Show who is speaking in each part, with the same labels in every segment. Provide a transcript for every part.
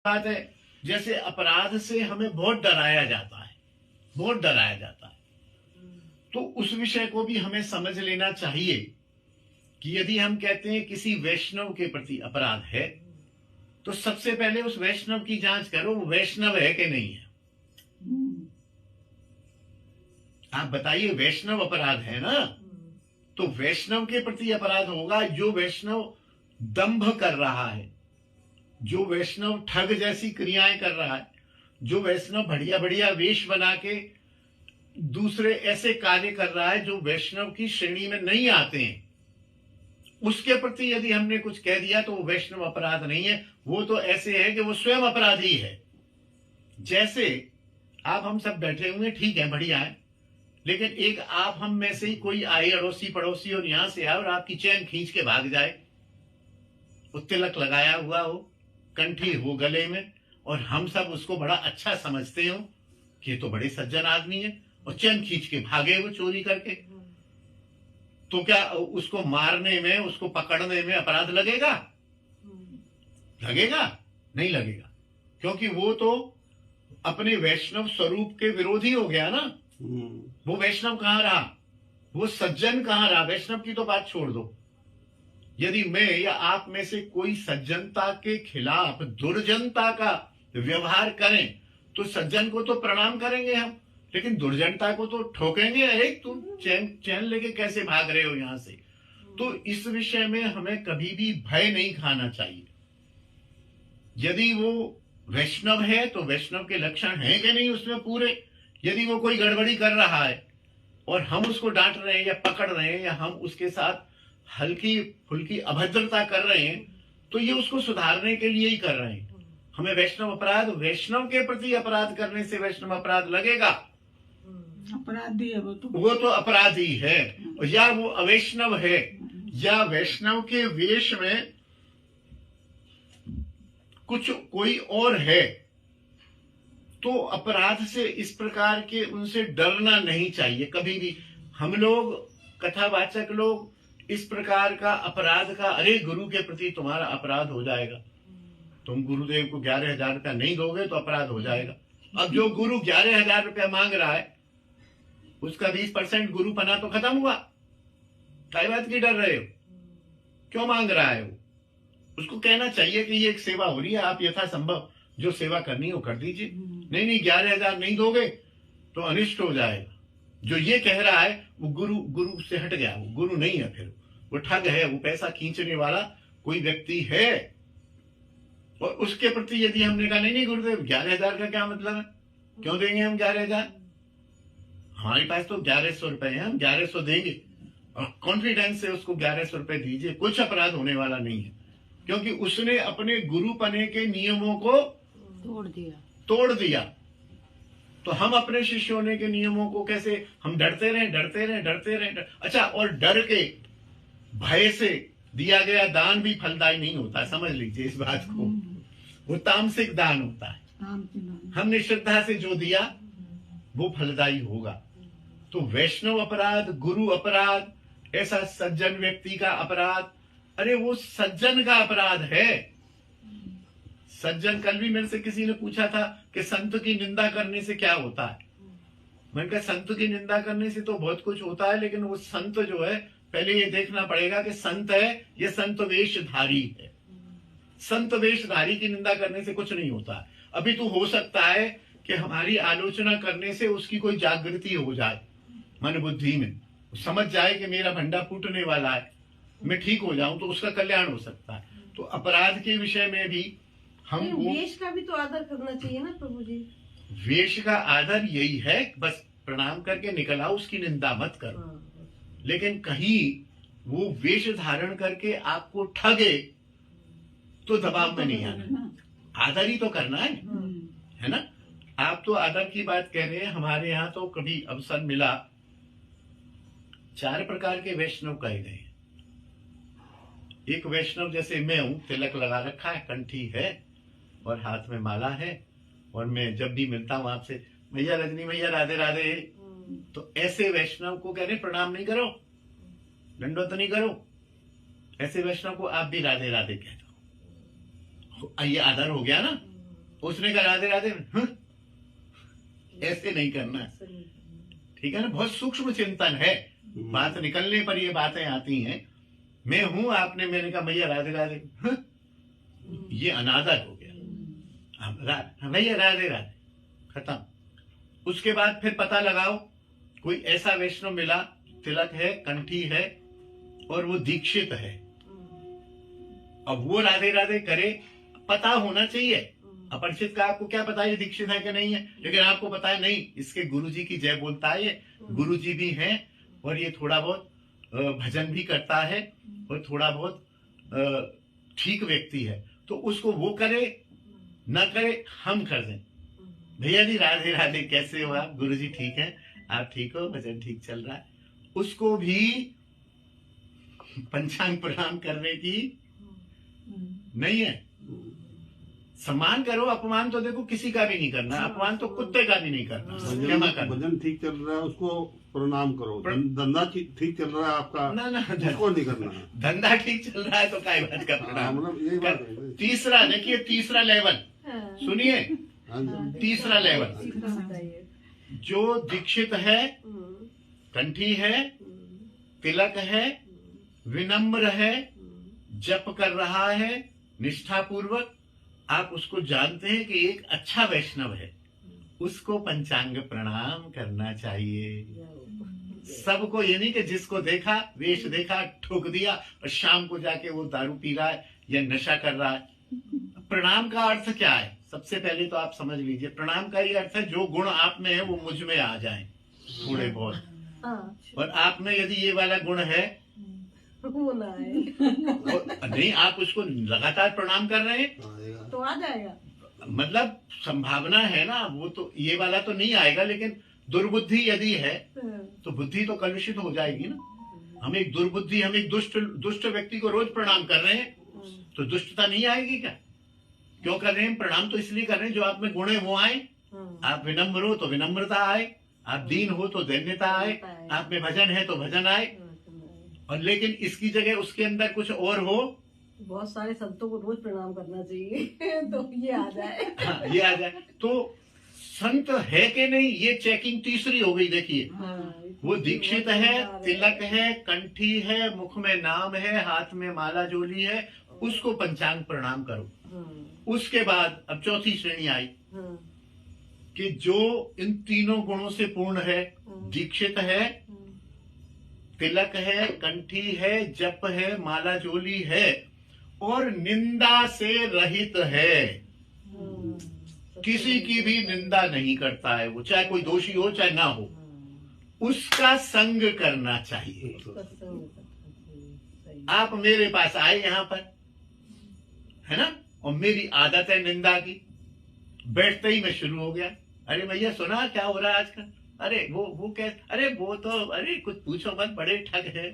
Speaker 1: बात है, जैसे अपराध से हमें बहुत डराया जाता है, बहुत डराया जाता है। तो उस विषय को भी हमें समझ लेना चाहिए कि यदि हम कहते हैं किसी वैष्णव के प्रति अपराध है, तो सबसे पहले उस वैष्णव की जांच करो, वो वैष्णव है कि नहीं है। आप बताइए, वैष्णव अपराध है ना, तो वैष्णव के प्रति अपराध होगा जो वैष्णव दंभ कर रहा है, जो वैष्णव ठग जैसी क्रियाएं कर रहा है, जो वैष्णव बढ़िया बढ़िया वेश बना के दूसरे ऐसे कार्य कर रहा है जो वैष्णव की श्रेणी में नहीं आते हैं, उसके प्रति यदि हमने कुछ कह दिया तो वो वैष्णव अपराध नहीं है, वो तो ऐसे है कि वो स्वयं अपराधी है। जैसे आप हम सब बैठे हुए, ठीक है, बढ़िया है, लेकिन एक आप हम में से ही कोई आए अड़ोसी पड़ोसी और यहां से आए और आपकी चैन खींच के भाग जाए, वो तिलक लगाया हुआ हो, कंठी हो गले में, और हम सब उसको बड़ा अच्छा समझते हो कि ये तो बड़े सज्जन आदमी है, और चैन खींच के भागे वो चोरी करके, तो क्या उसको मारने में, उसको पकड़ने में अपराध लगेगा? लगेगा? नहीं लगेगा, क्योंकि वो तो अपने वैष्णव स्वरूप के विरोधी हो गया ना। वो वैष्णव कहां रहा, वो सज्जन कहां रहा? वैष्णव की तो बात छोड़ दो, यदि मैं या आप में से कोई सज्जनता के खिलाफ दुर्जनता का व्यवहार करें तो सज्जन को तो प्रणाम करेंगे हम, लेकिन दुर्जनता को तो ठोकेंगे, अरे तुम चैन चैन लेके कैसे भाग रहे हो यहां से। तो इस विषय में हमें कभी भी भय नहीं खाना चाहिए। यदि वो वैष्णव है तो वैष्णव के लक्षण हैं कि नहीं उसमें पूरे, यदि वो कोई गड़बड़ी कर रहा है और हम उसको डांट रहे हैं या पकड़ रहे हैं या हम उसके साथ हल्की फुल्की अभद्रता कर रहे हैं, तो ये उसको सुधारने के लिए ही कर रहे हैं। हमें वैष्णव अपराध, वैष्णव के प्रति अपराध करने से वैष्णव अपराध लगेगा?
Speaker 2: अपराधी है
Speaker 1: वो तो अपराधी है, या वो अवैष्णव है, या वैष्णव के वेश में कुछ कोई और है, तो अपराध से इस प्रकार के उनसे डरना नहीं चाहिए कभी भी। हम लोग कथावाचक लोग इस प्रकार का अपराध का, अरे गुरु के प्रति तुम्हारा अपराध हो जाएगा, तुम गुरुदेव को 11,000 रुपया नहीं दोगे तो अपराध हो जाएगा। अब जो गुरु 11,000 रुपया मांग रहा है उसका 20% गुरु पना तो खत्म हुआ। काय बात की डर रहे हो? क्यों मांग रहा है वो? उसको कहना चाहिए कि ये एक सेवा हो रही है, आप यथासंभव जो सेवा करनी है वो कर दीजिए। नहीं 11,000 नहीं दोगे तो अनिष्ट हो जाएगा। जो ये कह रहा है वो गुरु से हट गया, वो गुरु नहीं है, फिर वो ठग है, वो पैसा खींचने वाला कोई व्यक्ति है। और उसके प्रति यदि हमने कहा नहीं गुरुदेव 11,000 का क्या मतलब है, क्यों देंगे हम 11,000, हमारे पास तो 1,100 रुपए है, हम 1,100 देंगे, और कॉन्फिडेंस से उसको 1,100 रुपए दीजिए, कुछ अपराध होने वाला नहीं है, क्योंकि उसने अपने गुरुपने के नियमों को तोड़ दिया। तो हम अपने शिष्य होने के नियमों को कैसे, हम डरते रहे। अच्छा, और डर के भय से दिया गया दान भी फलदायी नहीं होता, समझ लीजिए इस बात को। वो तामसिक दान होता है, हमने श्रद्धा से जो दिया वो फलदायी होगा। तो वैष्णव अपराध, गुरु अपराध, ऐसा सज्जन व्यक्ति का अपराध, अरे वो सज्जन का अपराध है। सज्जन, कल भी मेरे से किसी ने पूछा था कि संत की निंदा करने से क्या होता है। मैंने कहा संत की निंदा करने से तो बहुत कुछ होता है, लेकिन वो संत जो है पहले ये देखना पड़ेगा कि संत है ये संत वेशधारी है। संत वेशधारी की निंदा करने से कुछ नहीं होता है। अभी तो हो सकता है कि हमारी आलोचना करने से उसकी कोई जागृति हो जाए मन बुद्धि में, समझ जाए कि मेरा भंडा फूटने वाला है, मैं ठीक हो जाऊं, तो उसका कल्याण हो सकता है। तो अपराध के विषय में भी हम
Speaker 3: वेश का भी तो आदर करना चाहिए ना प्रभु जी।
Speaker 1: वेश का आदर यही है, बस प्रणाम करके निकल आओ, उसकी निंदा मत करो। लेकिन कहीं वो वेश धारण करके आपको ठगे तो दबाव में नहीं आना, आदर ही तो करना है ना। आप तो आदर की बात कह रहे हैं, हमारे यहाँ तो कभी अवसर मिला, 4 प्रकार के वैष्णव कहे गए। एक वैष्णव जैसे मैं हूं, तिलक लगा रखा है, कंठी है और हाथ में माला है, और मैं जब भी मिलता हूं आपसे, भैया रजनी भैया राधे राधे, तो ऐसे वैष्णव को कह रहे प्रणाम नहीं करो, दंडवत नहीं करो, ऐसे वैष्णव को आप भी राधे राधे कह दो, ये आदर हो गया ना। उसने कहा राधे राधे, हाँ? ऐसे नहीं करना, ठीक है ना। बहुत सूक्ष्म चिंतन है, बात निकलने पर ये बातें आती हैं। मैं हूं, आपने मैंने कहा भैया राधे राधे, हाँ? ये अनादर हो गया। भैया राधे राधे, खत्म। उसके बाद फिर पता लगाओ कोई ऐसा वैष्णव मिला, तिलक है, कंठी है और वो दीक्षित है, अब वो राधे राधे करे, पता होना चाहिए। अपरिचित का आपको क्या पता है ये दीक्षित है कि नहीं है, लेकिन आपको पता है नहीं इसके गुरुजी की जय बोलता है, ये गुरुजी भी हैं और ये थोड़ा बहुत भजन भी करता है और थोड़ा बहुत ठीक व्यक्ति है, तो उसको वो करे ना करे, हम कर दें। भैया जी राधे राधे, कैसे हो आप? गुरुजी ठीक है, आप ठीक हो, भजन ठीक चल रहा है, उसको भी पंचांग प्रणाम करने की नहीं है। सम्मान करो, अपमान तो देखो किसी का भी नहीं करना, अपमान तो कुत्ते का भी नहीं करना, क्षमा करना।
Speaker 4: भजन ठीक चल रहा है उसको प्रणाम करो, धंधा ठीक चल रहा है आपका,
Speaker 1: ना ना,
Speaker 4: उसको नहीं करना है।
Speaker 1: धंधा ठीक चल रहा है तो काय बात का प्रणाम।
Speaker 4: मतलब यही बात है।
Speaker 1: तीसरा देखिए, तीसरा लेवल सुनिए,
Speaker 4: हाँ जी।
Speaker 1: तीसरा लेवल,
Speaker 3: बताइए।
Speaker 1: जो दीक्षित है, कंठी है, तिलक है, विनम्र है, जप कर रहा है निष्ठा पूर्वक, आप उसको जानते हैं कि एक अच्छा वैष्णव है, उसको पंचांग प्रणाम करना चाहिए। सबको, ये नहीं कि जिसको देखा, वेश देखा, ठोक दिया और शाम को जाके वो दारू पी रहा है या नशा कर रहा है। प्रणाम का अर्थ क्या है? सबसे पहले तो आप समझ लीजिए, प्रणाम का ये अर्थ है जो गुण आप में है वो मुझ में आ जाए थोड़े बहुत, और आप में यदि ये वाला गुण है
Speaker 3: वो ना है
Speaker 1: नहीं, आप उसको लगातार प्रणाम कर रहे हैं
Speaker 4: आएगा।
Speaker 3: तो आ जाएगा।
Speaker 1: मतलब संभावना है ना, वो तो ये वाला तो नहीं आएगा, लेकिन दुर्बुद्धि यदि है तो बुद्धि तो कलुषित हो जाएगी ना। हम एक दुर्बुद्धि, हम एक दुष्ट व्यक्ति को रोज प्रणाम कर रहे हैं तो दुष्टता नहीं आएगी क्या? क्यों कर रहे हैं प्रणाम? तो इसलिए कर रहे हैं जो आप में गुण है वो आए। आप विनम्र हो तो विनम्रता आए, आप दीन हो तो दैन्यता आए, आप में भजन है तो भजन आए। और लेकिन इसकी जगह उसके अंदर कुछ और हो,
Speaker 3: बहुत सारे संतों को रोज प्रणाम करना चाहिए तो ये आ जाए।
Speaker 1: हाँ, ये आ जाए तो संत है कि नहीं, ये चेकिंग तीसरी हो गई। देखिए वो दीक्षित है, तिलक है, कंठी है, मुख में नाम है, हाथ में माला जोली है, उसको पंचांग प्रणाम करो। उसके बाद अब चौथी श्रेणी आई कि जो इन तीनों गुणों से पूर्ण है, दीक्षित है, तिलक है, कंठी है, जप है, माला जोली है और निंदा से रहित है, किसी की भी निंदा नहीं करता है, वो चाहे कोई दोषी हो चाहे ना हो, उसका संग करना चाहिए। आप मेरे पास आए यहाँ पर, है ना, और मेरी आदत है निंदा की, बैठते ही मैं शुरू हो गया, अरे भैया सुना क्या हो रहा है आजकल, अरे वो कैसे, अरे वो तो, अरे कुछ पूछो मत, बड़े ठग है,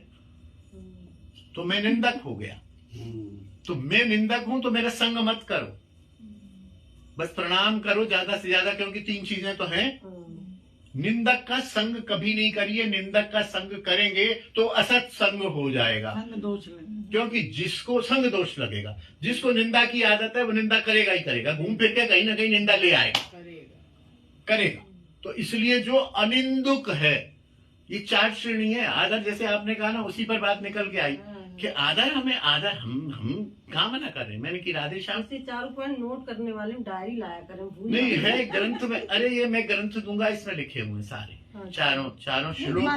Speaker 1: तो मैं निंदक हो गया। तो मैं निंदक हूं तो मेरा संग मत करो, बस प्रणाम करो ज्यादा से ज्यादा, क्योंकि तीन चीजें तो हैं। निंदक का संग कभी नहीं करिए, निंदक का संग करेंगे तो असत संग हो जाएगा,
Speaker 2: दोष लगेगा।
Speaker 1: क्योंकि जिसको संग दोष लगेगा, जिसको निंदा की आदत है वो निंदा करेगा ही करेगा, घूम फिर के कहीं ना कहीं निंदा ले आएगा, करेगा। तो इसलिए जो अनिंदुक है, ये चार श्रेणी है। आदर जैसे आपने कहा ना, उसी पर बात निकल के आई कि आदर, हमें आदर, हम कहाँ मना कर रहे हैं? मैंने कि राधे श्याम
Speaker 3: ऐसे 4 पॉइंट नोट करने वाले डायरी लाया करें, भूल
Speaker 1: नहीं है ग्रंथ में, अरे ये मैं ग्रंथ दूंगा, इसमें लिखे हुए हैं सारे, चारों श्लोक।